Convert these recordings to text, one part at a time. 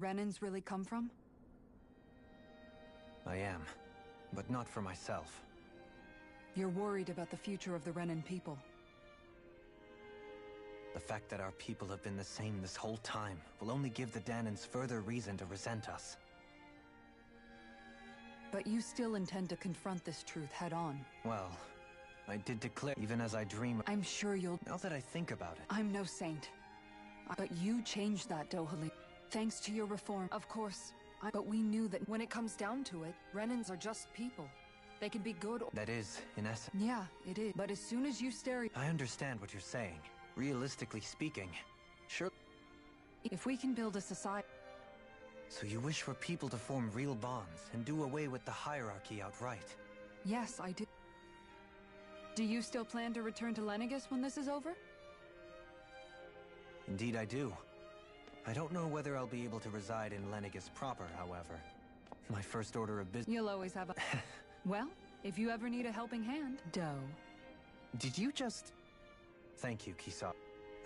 Renans really come from? I am, but not for myself. You're worried about the future of the Renan people. The fact that our people have been the same this whole time will only give the Dahnans further reason to resent us. But you still intend to confront this truth head-on. Well, I did declare, even as I dream. I'm sure you'll... Now that I think about it... I'm no saint. But you changed that, Dohalim. Thanks to your reform, of course. But we knew that when it comes down to it, Renans are just people. They can be good or... That is, in essence... Yeah, it is. But as soon as you stare... I understand what you're saying. Realistically speaking, sure... If we can build a society... So you wish for people to form real bonds and do away with the hierarchy outright? Yes, I do. Do you still plan to return to Lenegis when this is over? Indeed I do. I don't know whether I'll be able to reside in Lenegis proper, however. My first order of business... You'll always have a... Well, if you ever need a helping hand, Doe. Did you just... Thank you, Kisar.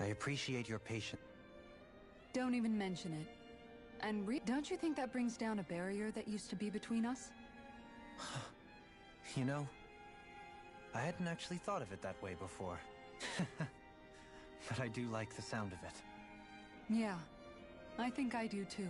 I appreciate your patience. Don't even mention it. And don't you think that brings down a barrier that used to be between us? You know, I hadn't actually thought of it that way before. But I do like the sound of it. Yeah, I think I do too.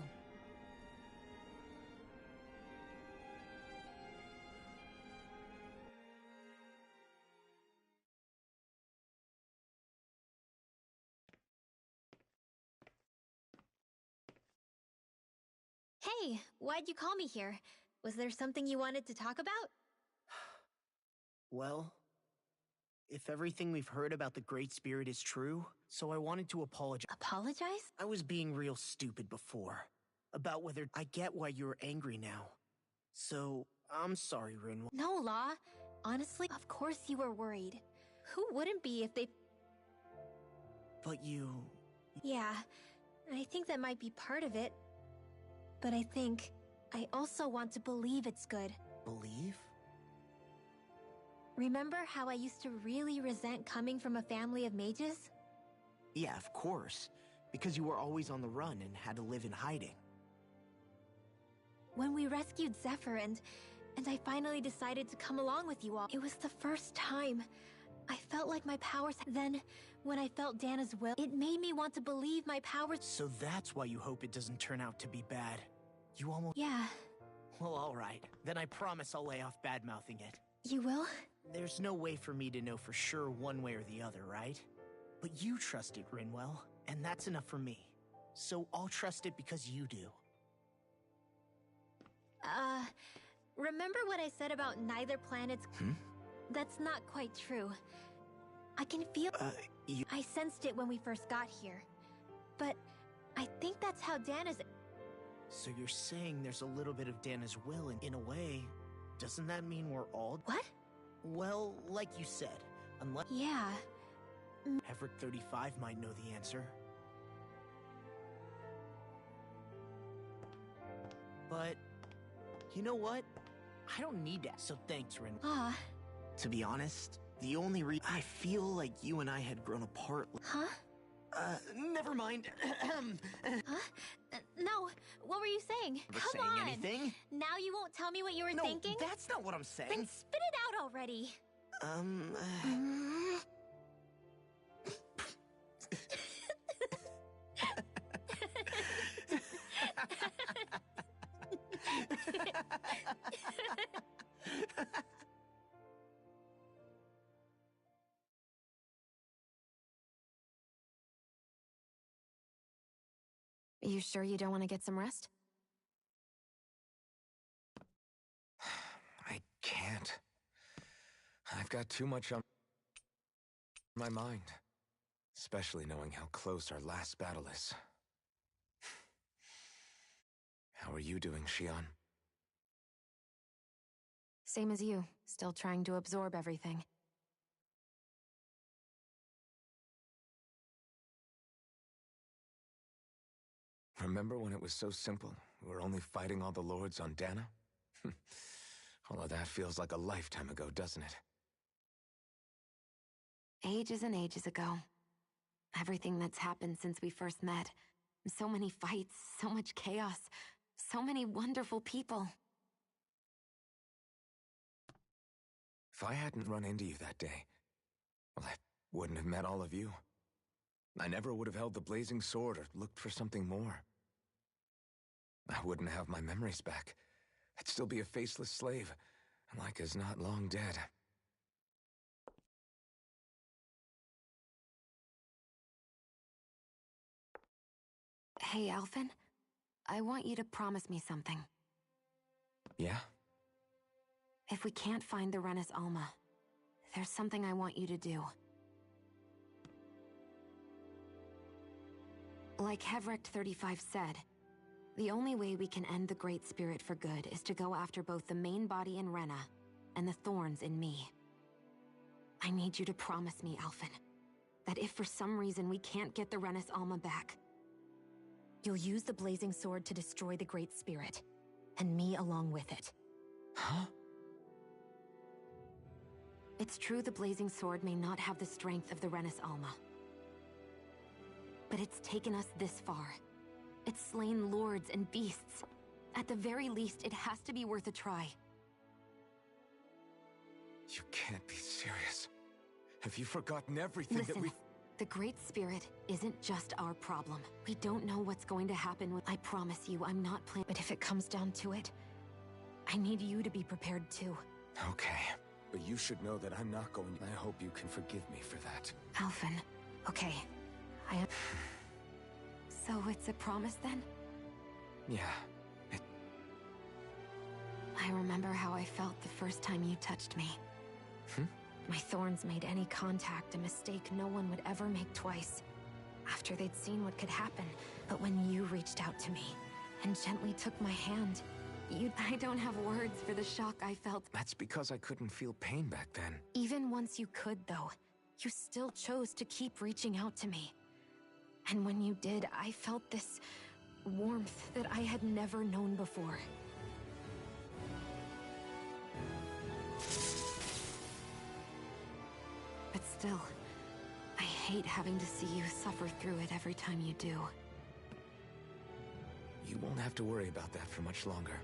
Hey, why'd you call me here? Was there something you wanted to talk about? Well, if everything we've heard about the Great Spirit is true, so I wanted to apologize. Apologize? I was being real stupid before. About whether I get why you're angry now. So, I'm sorry, Rinwell. No, Law. Honestly, of course you were worried. Who wouldn't be if they... But you... Yeah, I think that might be part of it. But I think I also want to believe it's good. Believe? Remember how I used to really resent coming from a family of mages? Yeah, of course. Because you were always on the run and had to live in hiding. When we rescued Zephyr and I finally decided to come along with you all, it was the first time. I felt like my powers... Then, when I felt Dana's will, it made me want to believe my powers... So that's why you hope it doesn't turn out to be bad. You almost... Yeah. Well, alright. Then I promise I'll lay off bad-mouthing it. You will? There's no way for me to know for sure one way or the other, right? But you trust it, Rinwell, and that's enough for me. So I'll trust it because you do. Remember what I said about neither planet's... That's not quite true. I can feel... I sensed it when we first got here. But I think that's how Dana's... So you're saying there's a little bit of Dana's will, and in a way, doesn't that mean we're all... What? Well, like you said, unless... Yeah. Everett 35 might know the answer. But, you know what? I don't need that, so thanks, Rin. To be honest, the only reason I feel like you and I had grown apart... Huh? Never mind. Huh? No, what were you saying? Come on! Anything? Now you won't tell me what you were thinking? No, that's not what I'm saying. Then spit it out already! You sure you don't want to get some rest? I can't. I've got too much on my mind. Especially knowing how close our last battle is. How are you doing, Xion? Same as you, still trying to absorb everything. Remember when it was so simple? We were only fighting all the lords on Dana? All of that feels like a lifetime ago, doesn't it? Ages and ages ago. Everything that's happened since we first met. So many fights, so much chaos, so many wonderful people. If I hadn't run into you that day, well, I wouldn't have met all of you. I never would have held the blazing sword or looked for something more. I wouldn't have my memories back. I'd still be a faceless slave, like as not long dead. Hey, Alphen. I want you to promise me something. Yeah? If we can't find the Renis Alma, there's something I want you to do. Like Hevricht 35 said, the only way we can end the Great Spirit for good is to go after both the main body in Rena and the thorns in me. I need you to promise me, Alphen, that if for some reason we can't get the Renis Alma back, you'll use the Blazing Sword to destroy the Great Spirit, and me along with it. Huh? It's true the Blazing Sword may not have the strength of the Renis Alma. But it's taken us this far. It's slain lords and beasts. At the very least, it has to be worth a try. You can't be serious. Have you forgotten everything that Listen, we've... the Great Spirit isn't just our problem. We don't know what's going to happen with... I promise you, I'm not playing... But if it comes down to it, I need you to be prepared too. Okay. But you should know that I'm not going... I hope you can forgive me for that. Alphen, okay. So it's a promise then? Yeah. I remember how I felt the first time you touched me. My thorns made any contact a mistake no one would ever make twice. After they'd seen what could happen, but when you reached out to me and gently took my hand, I don't have words for the shock I felt. That's because I couldn't feel pain back then. Even once you could, though, you still chose to keep reaching out to me. And when you did, I felt this warmth that I had never known before. But still, I hate having to see you suffer through it every time you do. You won't have to worry about that for much longer.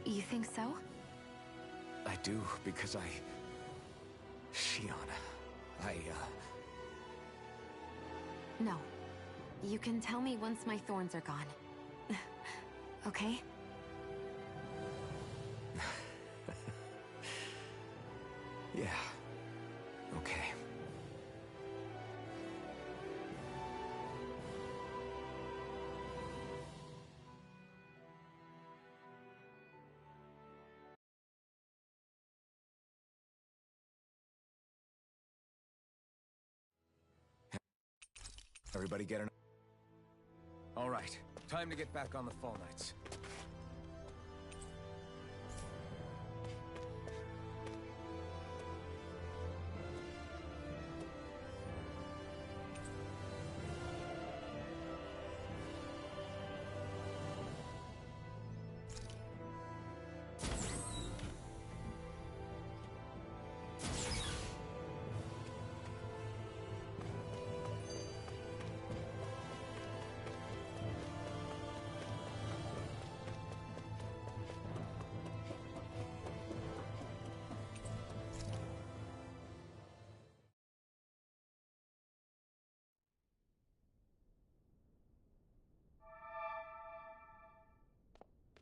You think so? I do, because Shionne, No. You can tell me once my thorns are gone. Okay? Yeah. Okay. Everybody get an... All right, time to get back on the Fall Knights.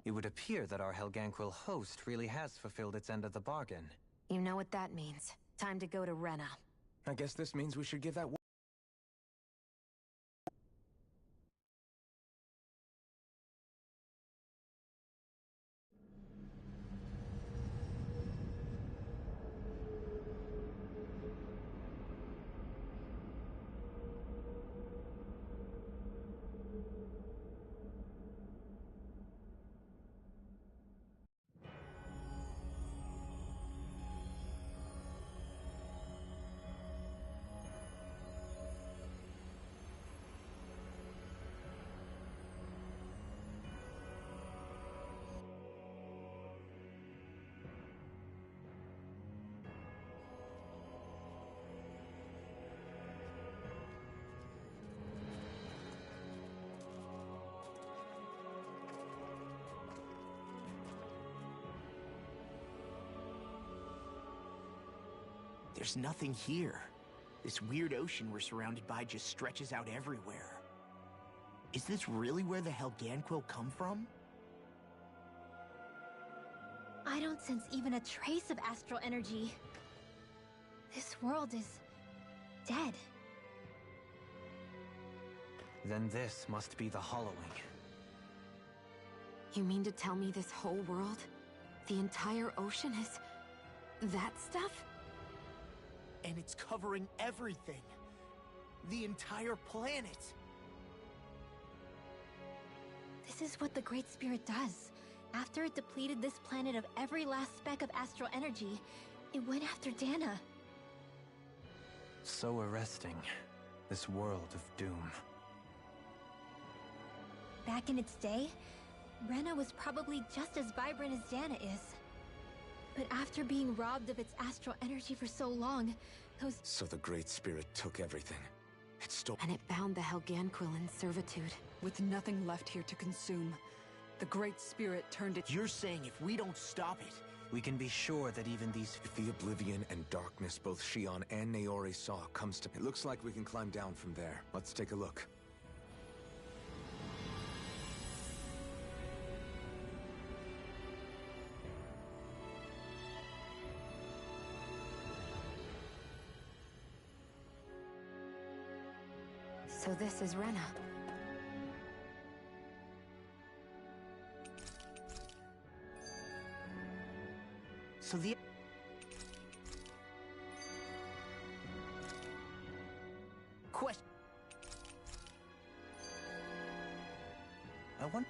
It would appear that our Helganquil host really has fulfilled its end of the bargain. You know what that means. Time to go to Rena. I guess this means we should give that... there's nothing here. This weird ocean we're surrounded by just stretches out everywhere. Is this really where the Helganquil come from? I don't sense even a trace of astral energy. This world is dead. Then this must be the Hollowing. You mean to tell me this whole world, the entire ocean is that stuff? And it's covering everything. The entire planet. This is what the Great Spirit does. After it depleted this planet of every last speck of astral energy, it went after Dana. So arresting. This world of doom. Back in its day, Rena was probably just as vibrant as Dana is. But after being robbed of its astral energy for so long, those... So the Great Spirit took everything. It stole... And it bound the Helganquil in servitude. With nothing left here to consume, the Great Spirit turned it... You're saying if we don't stop it... We can be sure that even these... If the oblivion and darkness both Shion and Naori saw comes to... It looks like we can climb down from there. Let's take a look. So this is Rena. So the... Question... I wonder...